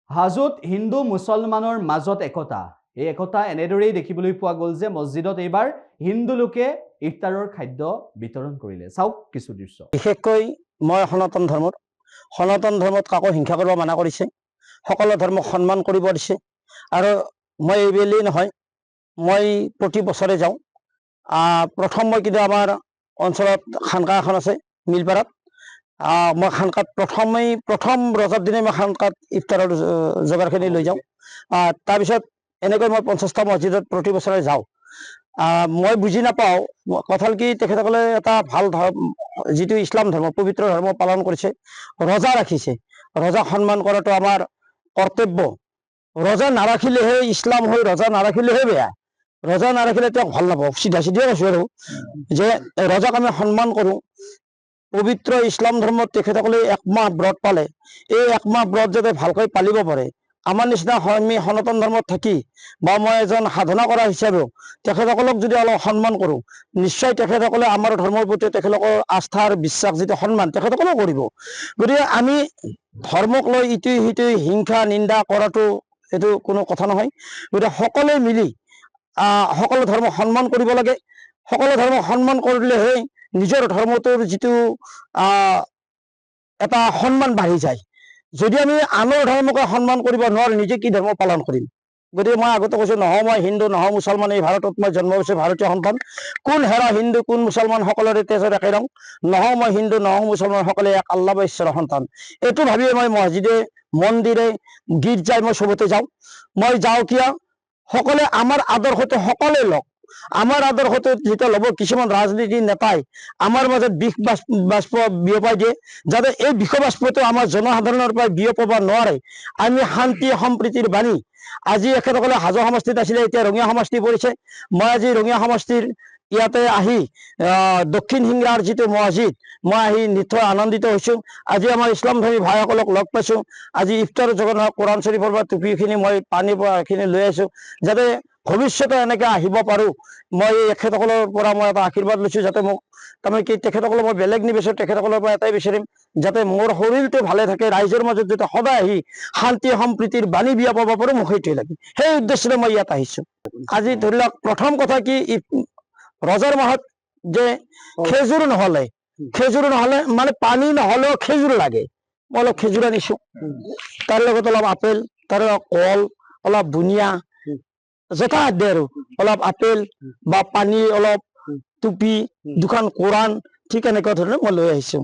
হাজোত হিন্দু মুছলমানৰ মাজত একতা এই একতা এনেদৰেই দেখিবলৈ পোৱা গ'ল যে মছজিদত এইবাৰ হিন্দু লোকে ইফতাৰৰ খাদ্য বিতৰণ কৰিলে চাওক কিছু দৃশ্য বিশেষকৈ মই সনাতন ধৰ্মত কাকো হিংসা কৰিব মানা কৰিছে সকলো ধৰ্মক সন্মান কৰিব দিছে আৰু মই এইবেলি নহয় মই প্ৰতি বছৰে যাওঁ প্ৰথম মই কিন্তু আমাৰ অঞ্চলত খানকা এখন আছে মিলপাৰাত মই খানকাত প্ৰথম ৰজাৰ দিনে মই খানকাত ইফতাৰৰ যোগাৰখিনি লৈ যাওঁ তাৰপিছত এনেকৈ মই 50টা মছজিদত প্ৰতি বছৰে যাওঁ মই বুজি নাপাওঁ কথাল কি তেখেতসকলে এটা ভাল ধৰ্ম যিটো ইছলাম ধৰ্ম পবিত্ৰ ধৰ্ম পালন কৰিছে ৰজা ৰাখিছে ৰজা সন্মান কৰাটো আমাৰ কৰ্তব্য ৰজা নাৰাখিলেহে ইছলাম হৈ ৰজা নাৰাখিলেহে বেয়া ৰজা নাৰাখিলে তেওঁক ভাল নাপাওঁ চিধা কৈছোঁ আৰু যে ৰজাক আমি সন্মান কৰোঁ পবিত্ৰ ইছলাম ধৰ্মত তেখেতসকলে একমাহ ব্ৰত পালে এই একমাহ ব্ৰত যাতে ভালকৈ পালিব পাৰে আমাৰ নিচিনা আমি সনাতন ধৰ্মত থাকি বা মই এজন সাধনা কৰা হিচাপেও তেখেতসকলক যদি অলপ সন্মান কৰোঁ নিশ্চয় তেখেতসকলে আমাৰ ধৰ্মৰ প্ৰতি তেখেতলোকৰ আস্থাৰ বিশ্বাস যিটো সন্মান তেখেতসকলেও কৰিব গতিকে আমি ধৰ্মক লৈ ইটোৱে সিটোৱে হিংসা নিন্দা কৰাটো এইটো কোনো কথা নহয় গতিকে সকলোৱে মিলি সকলো ধৰ্মক সন্মান কৰিব লাগে সকলো ধৰ্মক সন্মান কৰিলেহে নিজৰ ধৰ্মটোৰ যিটো এটা সন্মান বাঢ়ি যায় যদি আমি আনৰ ধৰ্মকে সন্মান কৰিব নোৱাৰোঁ নিজে কি ধৰ্ম পালন কৰিম গতিকে মই আগতে কৈছোঁ নহয় মই হিন্দু নহয় মুছলমান এই ভাৰতত মই জন্ম হৈছোঁ ভাৰতীয় সন্তান কোন হেৰা হিন্দু কোন মুছলমান সকলোৰে তেজৰ একে ৰং নহয় মই হিন্দু নহয় মুছলমান সকলে এক আল্লাহ বা ঈশ্বৰৰ সন্তান এইটো ভাবিয়ে মই মছজিদে মন্দিৰে গীৰ্জাই মই চবতে যাওঁ মই যাওঁ কিয় সকলে আমাৰ আদৰ্শটো সকলোৱে লওক আমাৰ আদৰ্শটো যেতিয়া ল'ব কিছুমান ৰাজনীতিৰ নেতাই আমাৰ মাজত বিষ বাষ্প বিয়পাই দিয়ে যাতে এই বিষ বাষ্পটো আমাৰ জনসাধাৰণৰ পৰা বিয়পাব নোৱাৰে আমি শান্তি সম্প্ৰীতিৰ বাণী আজি এখেতসকলে হাজো সমষ্টিত আছিলে এতিয়া ৰঙিয়া সমষ্টি পৰিছে মই আজি ৰঙিয়া সমষ্টিৰ ইয়াতে আহি দক্ষিণ সিংৰাৰ যিটো মছজিদ মই আহি নিশ্চয় আনন্দিত হৈছোঁ আজি আমাৰ ইছলাম ধৰ্মী ভাইসকলক লগ পাইছোঁ আজি ইফতাৰ যোগান কোৰাণ শ্বৰীফৰ পৰা টুপিখিনি মই পানীৰ পৰা এইখিনি লৈ আছোঁ যাতে ভৱিষ্যতে এনেকৈ আহিব পাৰোঁ মই এখেতসকলৰ পৰা মই এটা আশীৰ্বাদ লৈছোঁ যাতে মোক তাৰমানে কি তেখেতসকলে মই বেলেগ নিবিচাৰোঁ তেখেতসকলৰ পৰা এটাই বিচাৰিম যাতে মোৰ শৰীৰটো ভালে থাকে ৰাইজৰ মাজত যাতে সদায় আহি শান্তি সম্প্ৰীতিৰ বাণী বিয়পাব পাৰোঁ মোক সেইটোৱে লাগে সেই উদ্দেশ্যৰে মই ইয়াত আহিছোঁ আজি ধৰি লওক প্ৰথম কথা কি ৰজাৰ মাহত যে খেজুৰ নহ'লে মানে পানী নহ'লেও খেজুৰ লাগে মই অলপ খেজুৰ আনিছোঁ তাৰ লগত অলপ আপেল তাৰ কল অলপ বুনিয়া যথাসাধ্য আৰু অলপ আপেল বা পানী অলপ টুপি দুখন কোৰাণ ঠিক এনেকুৱা ধৰণে মই লৈ আহিছোঁ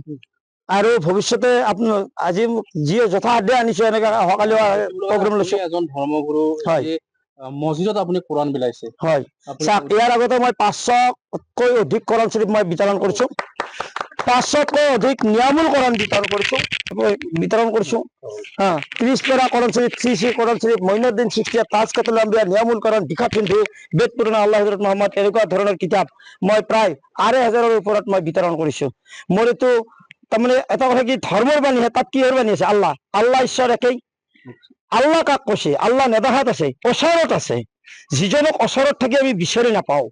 আৰু ভৱিষ্যতে আপুনি আজি যি যথাসাধ্য আনিছোঁ এনেকৈ অহাকালিও প্ৰগ্ৰেম লৈছোঁ এজন ধৰ্মগুৰু হয় মছজিদত আপুনি কোৰাণ বিলাইছে হয় ইয়াৰ আগতে মই 500তকৈ অধিক কোৰাণ শ্বৰীফ মই বিতৰণ কৰিছোঁ 500তকৈ অধিক নিয়ামুল কোৰাণ বিতৰণ কৰিছোঁ 30 পেৰা কোৰাণ শ্বৰীফ শ্ৰী কোৰাণ শ্বৰীফ মঈনুদ্দিন চিস্তিয়া তাজ কাতুল আম্বিয়া নিয়ামুল কোৰাণ দীক্ষা সিন্ধু বেদ পুৰাণ আল্লাহ হযৰত মুহাম্মদ এনেকুৱা ধৰণৰ কিতাপ মই প্ৰায় 2,500ৰ ওপৰত মই বিতৰণ কৰিছোঁ মোৰ এইটো তাৰমানে এটা কথা কি ধৰ্মৰ বাণীহে তাত কিহৰ বাণী আছে আল্লাহ ঈশ্বৰ একেই আল্লাহ কাক কৈছে আল্লাহ নেদাহাত আছে ওচৰত আছে যিজনক ওচৰত থাকি আমি বিচাৰি নাপাওঁ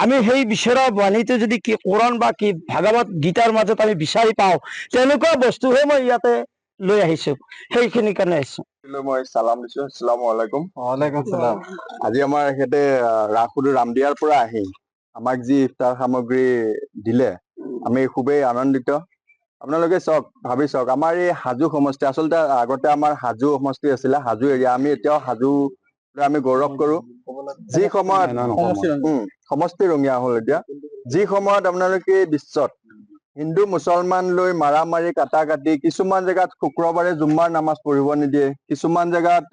আমি সেই বিচৰা বাণীটো যদি কি কোৰাণ বা কি ভাগৱত গীতাৰ মাজত আমি বিচাৰি পাওঁ তেনেকুৱা বস্তুহে মই ইয়াতে লৈ আহিছোঁ সেইখিনিৰ কাৰণে আহিছোঁ মই সালাম দিছোঁ আসসালামু আলাইকুম ওয়ালাইকুম সালাম আজি আমাৰ এখেতে ৰাসুদু ৰামদিয়াৰ পৰা আহি আমাক যি ইফতাৰ সামগ্ৰী দিলে আমি খুবেই আনন্দিত আপোনালোকে চাওক ভাবি চাওক আমাৰ এই হাজো সমষ্টি আচলতে আগতে আমাৰ হাজো সমষ্টি আছিলে হাজো এৰিয়া আমি এতিয়াও হাজো আমি গৌৰৱ কৰোঁ যি সময়ত সমষ্টি ৰঙিয়া হ'ল এতিয়া যি সময়ত আপোনালোকে বিশ্বত হিন্দু মুছলমান লৈ মাৰামাৰি কাটাকাটি কিছুমান জেগাত শুক্ৰবাৰে জুম্মাৰ নামাজ পঢ়িব নিদিয়ে কিছুমান জেগাত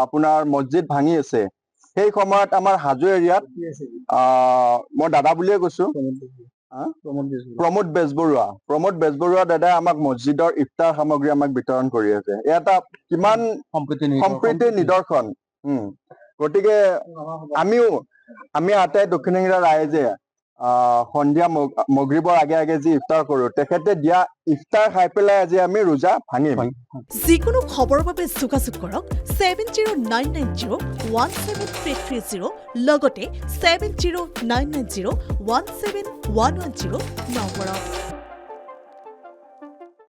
আপোনাৰ মছজিদ ভাঙি আছে সেই সময়ত আমাৰ হাজো এৰিয়াত মই দাদা বুলিয়ে কৈছোঁ প্ৰমোদ বেজবৰুৱা দাদাই আমাক মছজিদৰ ইফতাৰ সামগ্ৰী আমাক বিতৰণ কৰি আছে এটা কিমান সম্প্ৰীতিৰ নিদৰ্শন গতিকে আমি আটাই দক্ষিণ সিংৰা ৰাইজে সন্ধিয়া মগৰিবৰ আগে আগে যি ইফতাৰ কৰোঁ তেখেতে দিয়া ইফতাৰ খাই পেলাই আজি আমি ৰোজা ভাঙিম যিকোনো খবৰৰ বাবে যোগাযোগ কৰক 7099017330 লগতে 7099017110 নম্বৰত